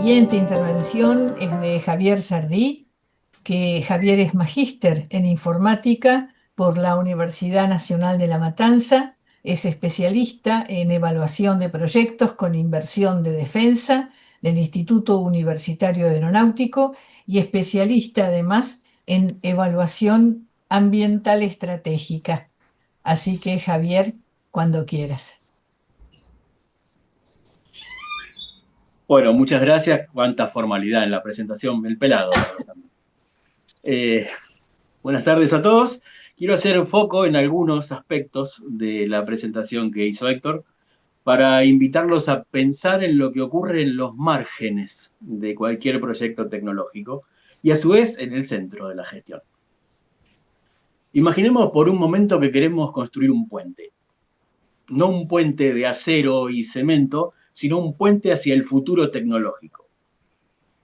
siguiente intervención es de Javier Sardí, que Javier es magíster en informática por la Universidad Nacional de La Matanza, es especialista en evaluación de proyectos con inversión de defensa del Instituto Universitario Aeronáutico y especialista además en evaluación ambiental estratégica. Así que Javier, cuando quieras. Bueno, muchas gracias. Cuánta formalidad en la presentación, el pelado para los amigos. Eh, Buenas tardes a todos. Quiero hacer foco en algunos aspectos de la presentación que hizo Héctor para invitarlos a pensar en lo que ocurre en los márgenes de cualquier proyecto tecnológico y a su vez en el centro de la gestión. Imaginemos por un momento que queremos construir un puente. No un puente de acero y cemento, sino un puente hacia el futuro tecnológico.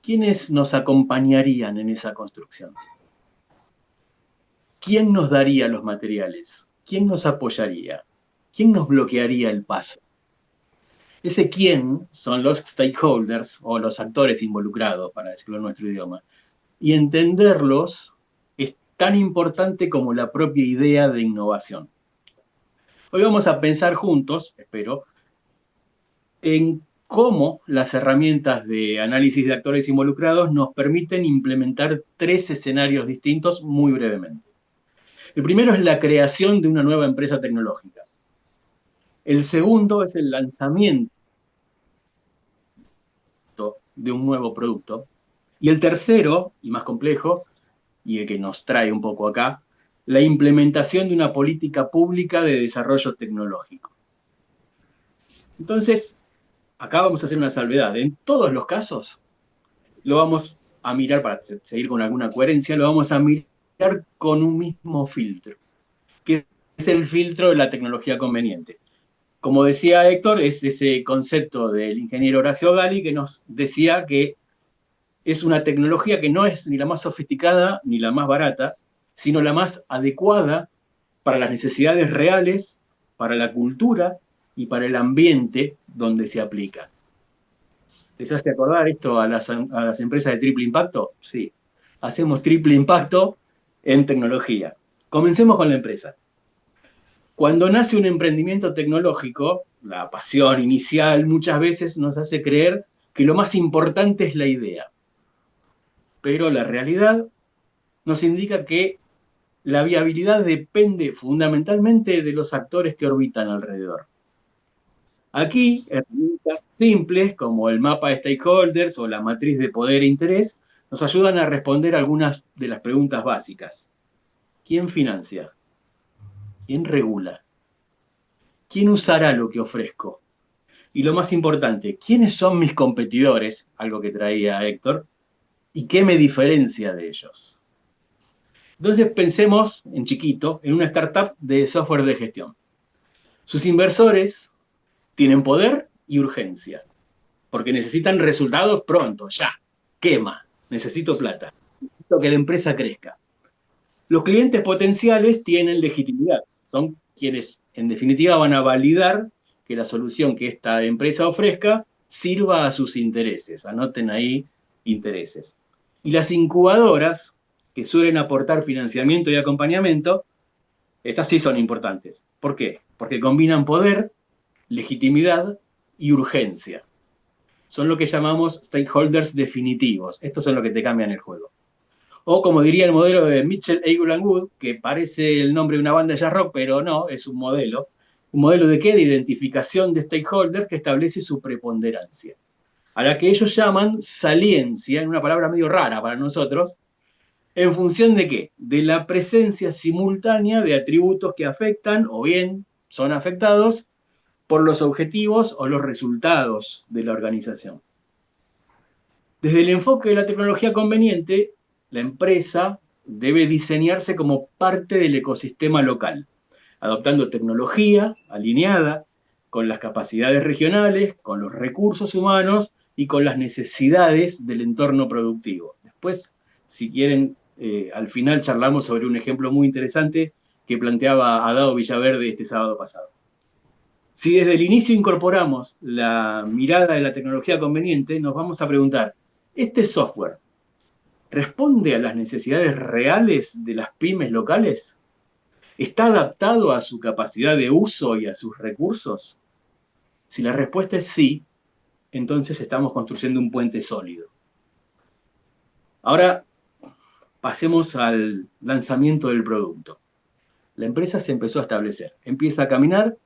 ¿Quiénes nos acompañarían en esa construcción? ¿Quién nos daría los materiales? ¿Quién nos apoyaría? ¿Quién nos bloquearía el paso? Ese quién son los stakeholders o los actores involucrados, para decirlo en nuestro idioma. Y entenderlos es tan importante como la propia idea de innovación. Hoy vamos a pensar juntos, espero, en cómo las herramientas de análisis de actores involucrados nos permiten implementar tres escenarios distintos muy brevemente. El primero es la creación de una nueva empresa tecnológica. El segundo es el lanzamiento de un nuevo producto. Y el tercero, y más complejo, y el que nos trae un poco acá, la implementación de una política pública de desarrollo tecnológico. Entonces, acá vamos a hacer una salvedad. En todos los casos, lo vamos a mirar, para seguir con alguna coherencia, lo vamos a mirar con un mismo filtro, que es el filtro de la tecnología conveniente. Como decía Héctor, es ese concepto del ingeniero Horacio Gali que nos decía que es una tecnología que no es ni la más sofisticada ni la más barata, sino la más adecuada para las necesidades reales, para la cultura y para el ambiente donde se aplica. ¿Les hace acordar esto a las empresas de triple impacto? Sí, hacemos triple impacto en tecnología. Comencemos con la empresa. Cuando nace un emprendimiento tecnológico, la pasión inicial muchas veces nos hace creer que lo más importante es la idea. Pero la realidad nos indica que la viabilidad depende fundamentalmente de los actores que orbitan alrededor. Aquí, herramientas simples como el mapa de stakeholders o la matriz de poder e interés nos ayudan a responder algunas de las preguntas básicas. ¿Quién financia? ¿Quién regula? ¿Quién usará lo que ofrezco? Y lo más importante, ¿quiénes son mis competidores? Algo que traía Héctor. ¿Y qué me diferencia de ellos? Entonces pensemos en chiquito, en una startup de software de gestión. Sus inversores tienen poder y urgencia, porque necesitan resultados pronto, ya. Quema, necesito plata, necesito que la empresa crezca. Los clientes potenciales tienen legitimidad, son quienes en definitiva van a validar que la solución que esta empresa ofrezca sirva a sus intereses. Anoten ahí intereses. Y las incubadoras, que suelen aportar financiamiento y acompañamiento, estas sí son importantes. ¿Por qué? Porque combinan poder, legitimidad y urgencia. Son lo que llamamos stakeholders definitivos. Estos son los que te cambian el juego. O como diría el modelo de Mitchell Eagle Wood, que parece el nombre de una banda de jazz rock, pero no, es un modelo. ¿Un modelo de qué? De identificación de stakeholders que establece su preponderancia. A la que ellos llaman saliencia, en una palabra medio rara para nosotros, ¿en función de qué? De la presencia simultánea de atributos que afectan o bien son afectados por los objetivos o los resultados de la organización. Desde el enfoque de la tecnología conveniente, la empresa debe diseñarse como parte del ecosistema local, adoptando tecnología alineada con las capacidades regionales, con los recursos humanos y con las necesidades del entorno productivo. Después, si quieren, al final charlamos sobre un ejemplo muy interesante que planteaba Adao Villaverde este sábado pasado. Si desde el inicio incorporamos la mirada de la tecnología conveniente, nos vamos a preguntar, ¿este software responde a las necesidades reales de las pymes locales? ¿Está adaptado a su capacidad de uso y a sus recursos? Si la respuesta es sí, entonces estamos construyendo un puente sólido. Ahora pasemos al lanzamiento del producto. La empresa se empezó a establecer, empieza a caminar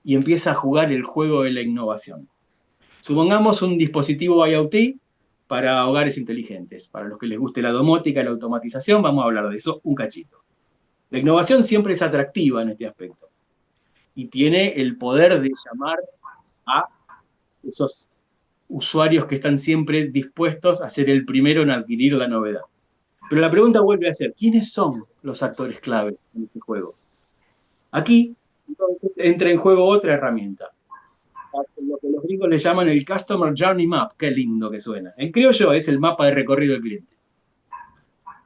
y empieza a jugar el juego de la innovación. Supongamos un dispositivo IoT para hogares inteligentes. Para los que les guste la domótica y la automatización, vamos a hablar de eso un cachito. La innovación siempre es atractiva en este aspecto y tiene el poder de llamar a esos usuarios que están siempre dispuestos a ser el primero en adquirir la novedad. Pero la pregunta vuelve a ser, ¿quiénes son los actores clave en ese juego? Aquí, entonces, entra en juego otra herramienta, lo que los gringos le llaman el Customer Journey Map. Qué lindo que suena. En criollo es el mapa de recorrido del cliente,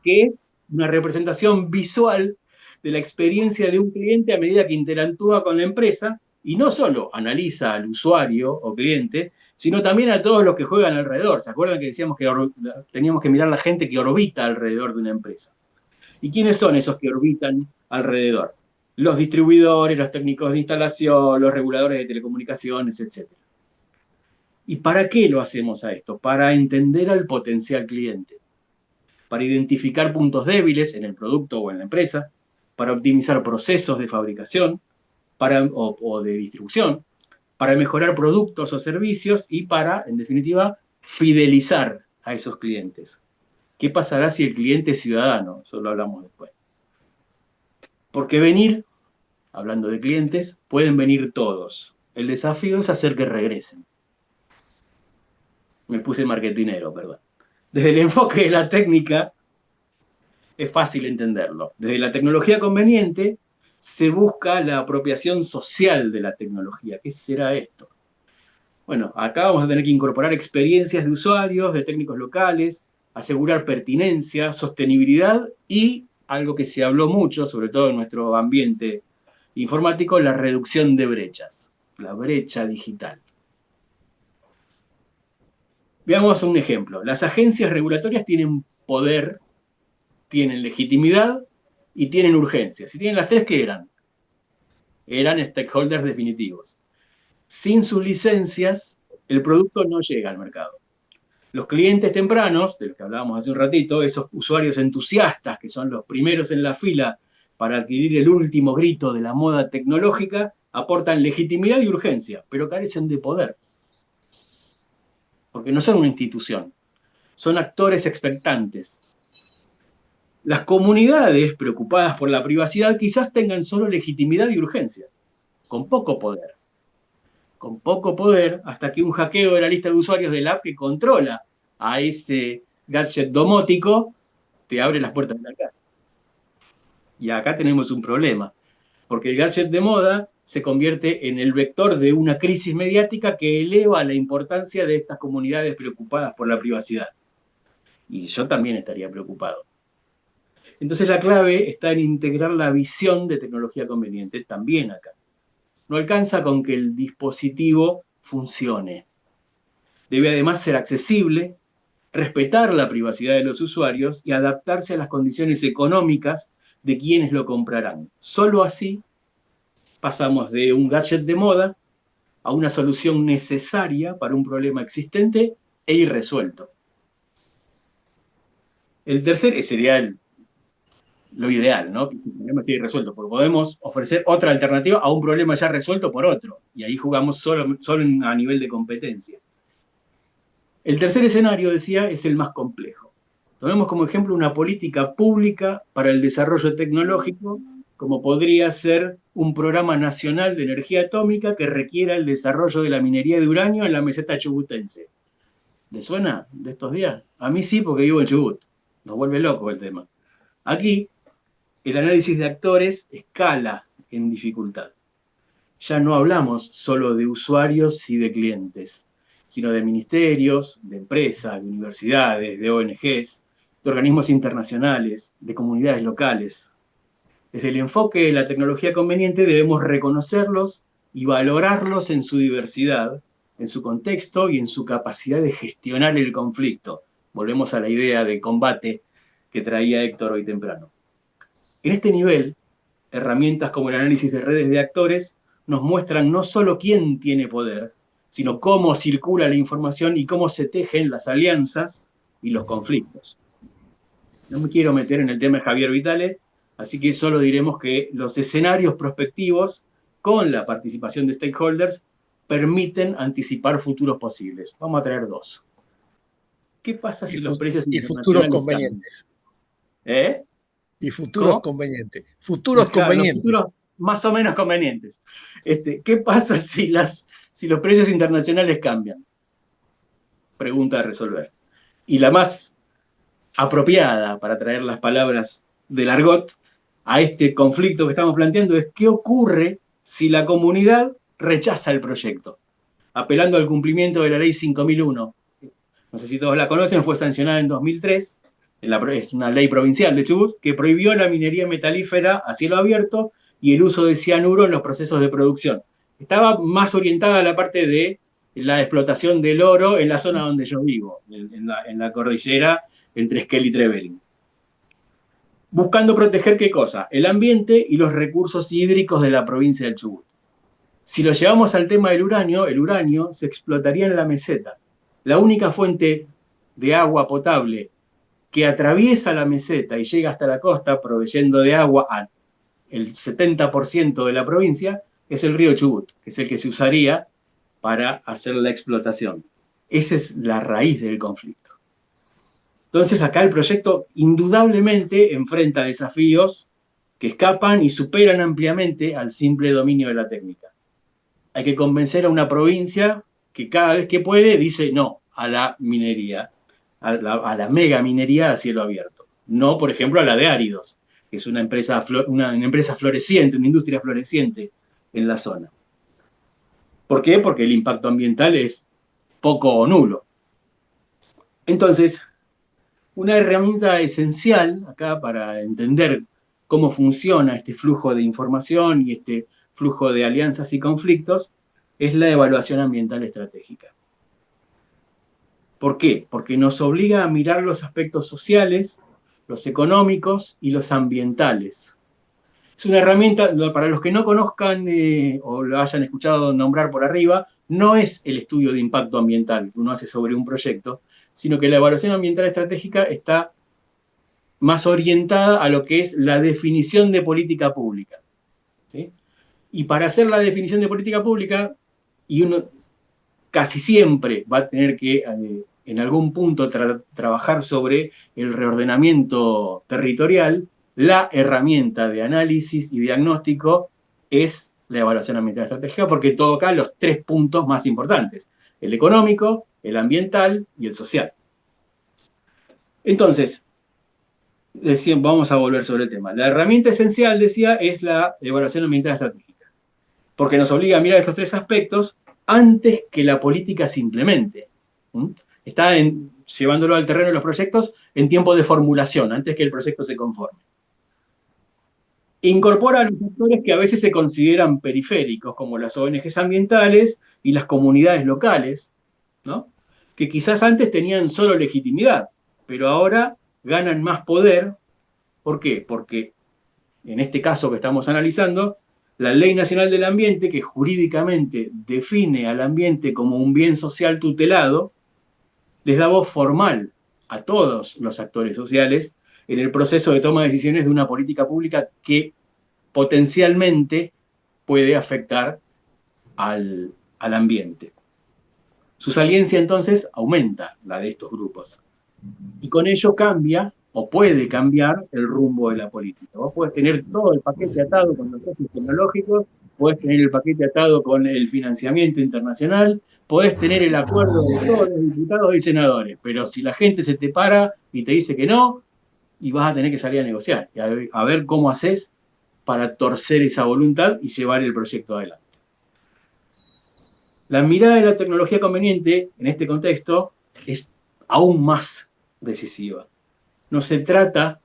que es una representación visual de la experiencia de un cliente a medida que interactúa con la empresa y no solo analiza al usuario o cliente, sino también a todos los que juegan alrededor. ¿Se acuerdan que decíamos que teníamos que mirar la gente que orbita alrededor de una empresa? ¿Y quiénes son esos que orbitan alrededor? Los distribuidores, los técnicos de instalación, los reguladores de telecomunicaciones, etcétera. ¿Y para qué lo hacemos a esto? Para entender al potencial cliente, para identificar puntos débiles en el producto o en la empresa, para optimizar procesos de fabricación o de distribución, para mejorar productos o servicios y para, en definitiva, fidelizar a esos clientes. ¿Qué pasará si el cliente es ciudadano? Eso lo hablamos después. Porque venir, hablando de clientes, pueden venir todos. El desafío es hacer que regresen. Me puse marketinero, perdón. Desde el enfoque de la técnica es fácil entenderlo. Desde la tecnología conveniente se busca la apropiación social de la tecnología. ¿Qué será esto? Bueno, acá vamos a tener que incorporar experiencias de usuarios, de técnicos locales, asegurar pertinencia, sostenibilidad y algo que se habló mucho, sobre todo en nuestro ambiente informático, la reducción de brechas, la brecha digital. Veamos un ejemplo. Las agencias regulatorias tienen poder, tienen legitimidad y tienen urgencia. Si tienen las tres, ¿qué eran? Eran stakeholders definitivos. Sin sus licencias, el producto no llega al mercado. Los clientes tempranos, de los que hablábamos hace un ratito, esos usuarios entusiastas que son los primeros en la fila para adquirir el último grito de la moda tecnológica, aportan legitimidad y urgencia, pero carecen de poder. Porque no son una institución, son actores expectantes. Las comunidades preocupadas por la privacidad quizás tengan solo legitimidad y urgencia, con poco poder. Con poco poder hasta que un hackeo de la lista de usuarios de la app que controla a ese gadget domótico te abre las puertas de la casa. Y acá tenemos un problema, porque el gadget de moda se convierte en el vector de una crisis mediática que eleva la importancia de estas comunidades preocupadas por la privacidad. Y yo también estaría preocupado. Entonces la clave está en integrar la visión de tecnología conveniente también acá. No alcanza con que el dispositivo funcione. Debe además ser accesible, respetar la privacidad de los usuarios y adaptarse a las condiciones económicas de quienes lo comprarán. Solo así pasamos de un gadget de moda a una solución necesaria para un problema existente e irresuelto. El tercer sería lo ideal, ¿no? Que el problema sigue resuelto, porque podemos ofrecer otra alternativa a un problema ya resuelto por otro, y ahí jugamos solo a nivel de competencia. El tercer escenario, decía, es el más complejo. Tomemos como ejemplo una política pública para el desarrollo tecnológico, como podría ser un programa nacional de energía atómica que requiera el desarrollo de la minería de uranio en la meseta chubutense. ¿Le suena de estos días? A mí sí, porque vivo en Chubut. Nos vuelve loco el tema. Aquí, el análisis de actores escala en dificultad. Ya no hablamos solo de usuarios y de clientes, sino de ministerios, de empresas, de universidades, de ONGs, de organismos internacionales, de comunidades locales. Desde el enfoque de la tecnología conveniente debemos reconocerlos, y valorarlos en su diversidad, en su contexto y en su capacidad de gestionar el conflicto. Volvemos a la idea de combate que traía Héctor hoy temprano. En este nivel, herramientas como el análisis de redes de actores nos muestran no solo quién tiene poder, sino cómo circula la información y cómo se tejen las alianzas y los conflictos. No me quiero meter en el tema de Javier Vitale, así que solo diremos que los escenarios prospectivos con la participación de stakeholders permiten anticipar futuros posibles. Vamos a traer dos. ¿Qué pasa si los precios Y futuros internacionales cambian? convenientes. ¿Eh? Y futuros ¿Cómo? convenientes. Futuros Claro, los convenientes. futuros más o menos convenientes. ¿Qué pasa si los precios internacionales cambian? Pregunta a resolver. Y la más apropiada para traer las palabras del argot a este conflicto que estamos planteando es qué ocurre si la comunidad rechaza el proyecto, apelando al cumplimiento de la ley 5001. No sé si todos la conocen, fue sancionada en 2003, es una ley provincial de Chubut, que prohibió la minería metalífera a cielo abierto y el uso de cianuro en los procesos de producción. Estaba más orientada a la parte de la explotación del oro en la zona donde yo vivo, en la cordillera entre Esquel y Trevelin. Buscando proteger ¿qué cosa? El ambiente y los recursos hídricos de la provincia del Chubut. Si lo llevamos al tema del uranio, el uranio se explotaría en la meseta. La única fuente de agua potable que atraviesa la meseta y llega hasta la costa, proveyendo de agua al 70% de la provincia, es el río Chubut, que es el que se usaría para hacer la explotación. Esa es la raíz del conflicto. Entonces acá el proyecto indudablemente enfrenta desafíos que escapan y superan ampliamente al simple dominio de la técnica. Hay que convencer a una provincia que cada vez que puede dice no a la minería, a la mega minería a cielo abierto. No, por ejemplo, a la de áridos, que es una empresa floreciente, una industria floreciente en la zona. ¿Por qué? Porque el impacto ambiental es poco o nulo. Entonces, una herramienta esencial acá para entender cómo funciona este flujo de información y este flujo de alianzas y conflictos es la evaluación ambiental estratégica. ¿Por qué? Porque nos obliga a mirar los aspectos sociales, los económicos y los ambientales. Es una herramienta, para los que no conozcan o lo hayan escuchado nombrar por arriba, no es el estudio de impacto ambiental que uno hace sobre un proyecto, sino que la evaluación ambiental estratégica está más orientada a lo que es la definición de política pública. ¿Sí? Y para hacer la definición de política pública, y uno casi siempre va a tener que en algún punto trabajar sobre el reordenamiento territorial, la herramienta de análisis y diagnóstico es la evaluación ambiental estratégica porque toca los tres puntos más importantes: el económico, el ambiental y el social. Entonces, vamos a volver sobre el tema. La herramienta esencial, decía, es la evaluación ambiental estratégica, porque nos obliga a mirar estos tres aspectos antes que la política se implemente. Está llevándolo al terreno de los proyectos en tiempo de formulación, antes que el proyecto se conforme. Incorpora a los actores que a veces se consideran periféricos, como las ONGs ambientales y las comunidades locales, ¿no? Que quizás antes tenían solo legitimidad, pero ahora ganan más poder. ¿Por qué? Porque en este caso que estamos analizando, la Ley Nacional del Ambiente, que jurídicamente define al ambiente como un bien social tutelado, les da voz formal a todos los actores sociales en el proceso de toma de decisiones de una política pública que potencialmente puede afectar al ambiente. Su saliencia entonces aumenta, la de estos grupos. Y con ello cambia o puede cambiar el rumbo de la política. Vos podés tener todo el paquete atado con los socios tecnológicos, podés tener el paquete atado con el financiamiento internacional, podés tener el acuerdo de todos los diputados y senadores, pero si la gente se te para y te dice que no, y vas a tener que salir a negociar, y a ver cómo haces para torcer esa voluntad y llevar el proyecto adelante. La mirada de la tecnología conveniente en este contexto es aún más decisiva. No se trata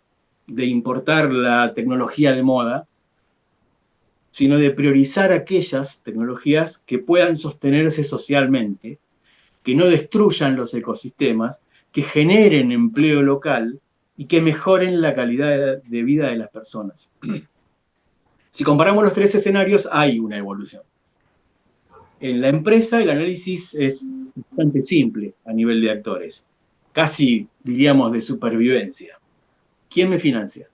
de importar la tecnología de moda, sino de priorizar aquellas tecnologías que puedan sostenerse socialmente, que no destruyan los ecosistemas, que generen empleo local y que mejoren la calidad de vida de las personas. Si comparamos los tres escenarios, hay una evolución. En la empresa el análisis es bastante simple a nivel de actores, casi diríamos de supervivencia. ¿Quién me financia?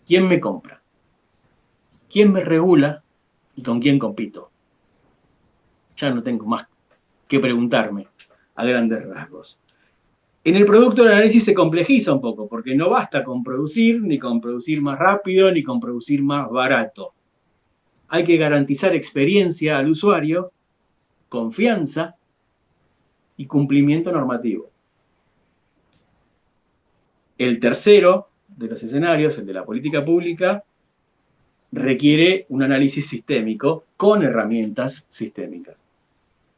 ¿Quién me compra? ¿Quién me regula? ¿Y con quién compito? Ya no tengo más que preguntarme a grandes rasgos. En el producto el análisis se complejiza un poco, porque no basta con producir, ni con producir más rápido, ni con producir más barato. Hay que garantizar experiencia al usuario, confianza y cumplimiento normativo. El tercero de los escenarios, el de la política pública, requiere un análisis sistémico con herramientas sistémicas.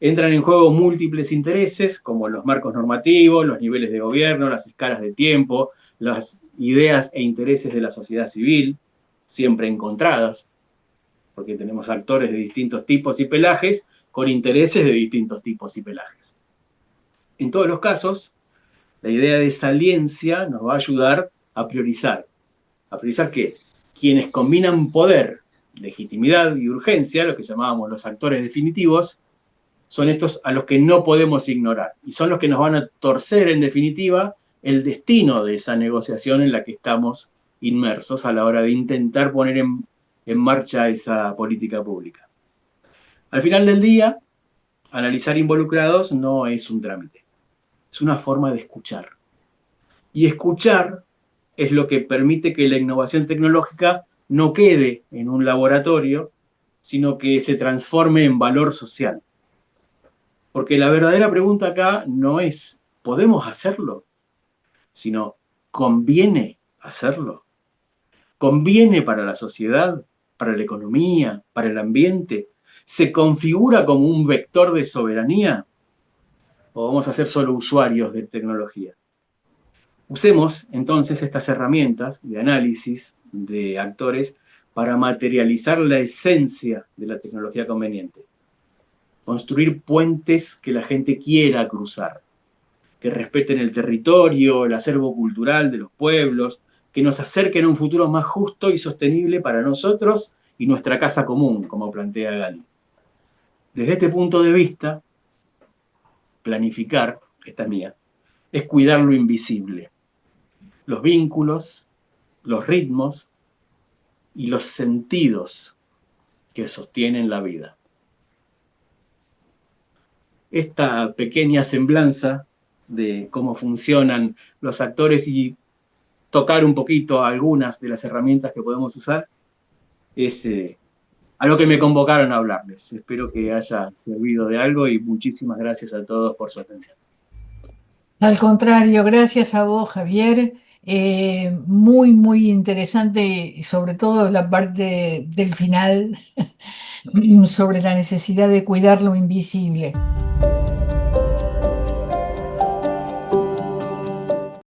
Entran en juego múltiples intereses, como los marcos normativos, los niveles de gobierno, las escalas de tiempo, las ideas e intereses de la sociedad civil, siempre encontradas, porque tenemos actores de distintos tipos y pelajes con intereses de distintos tipos y pelajes. En todos los casos, la idea de saliencia nos va a ayudar a priorizar. ¿A priorizar qué? Quienes combinan poder, legitimidad y urgencia, lo que llamábamos los actores definitivos, son estos a los que no podemos ignorar y son los que nos van a torcer, en definitiva, el destino de esa negociación en la que estamos inmersos a la hora de intentar poner en marcha esa política pública. Al final del día, analizar involucrados no es un trámite, es una forma de escuchar. Y escuchar es lo que permite que la innovación tecnológica no quede en un laboratorio, sino que se transforme en valor social. Porque la verdadera pregunta acá no es, ¿podemos hacerlo? Sino, ¿conviene hacerlo? ¿Conviene para la sociedad, para la economía, para el ambiente? ¿Se configura como un vector de soberanía? ¿O vamos a ser solo usuarios de tecnología? Usemos entonces estas herramientas de análisis de actores para materializar la esencia de la tecnología conveniente. Construir puentes que la gente quiera cruzar, que respeten el territorio, el acervo cultural de los pueblos, que nos acerquen a un futuro más justo y sostenible para nosotros y nuestra casa común, como plantea Gali. Desde este punto de vista, planificar, esta es mía, es cuidar lo invisible, los vínculos, los ritmos y los sentidos que sostienen la vida. Esta pequeña semblanza de cómo funcionan los actores y tocar un poquito algunas de las herramientas que podemos usar es a lo que me convocaron a hablarles. Espero que haya servido de algo y muchísimas gracias a todos por su atención. Al contrario, gracias a vos, Javier. Muy, muy interesante, sobre todo la parte del final sobre la necesidad de cuidar lo invisible.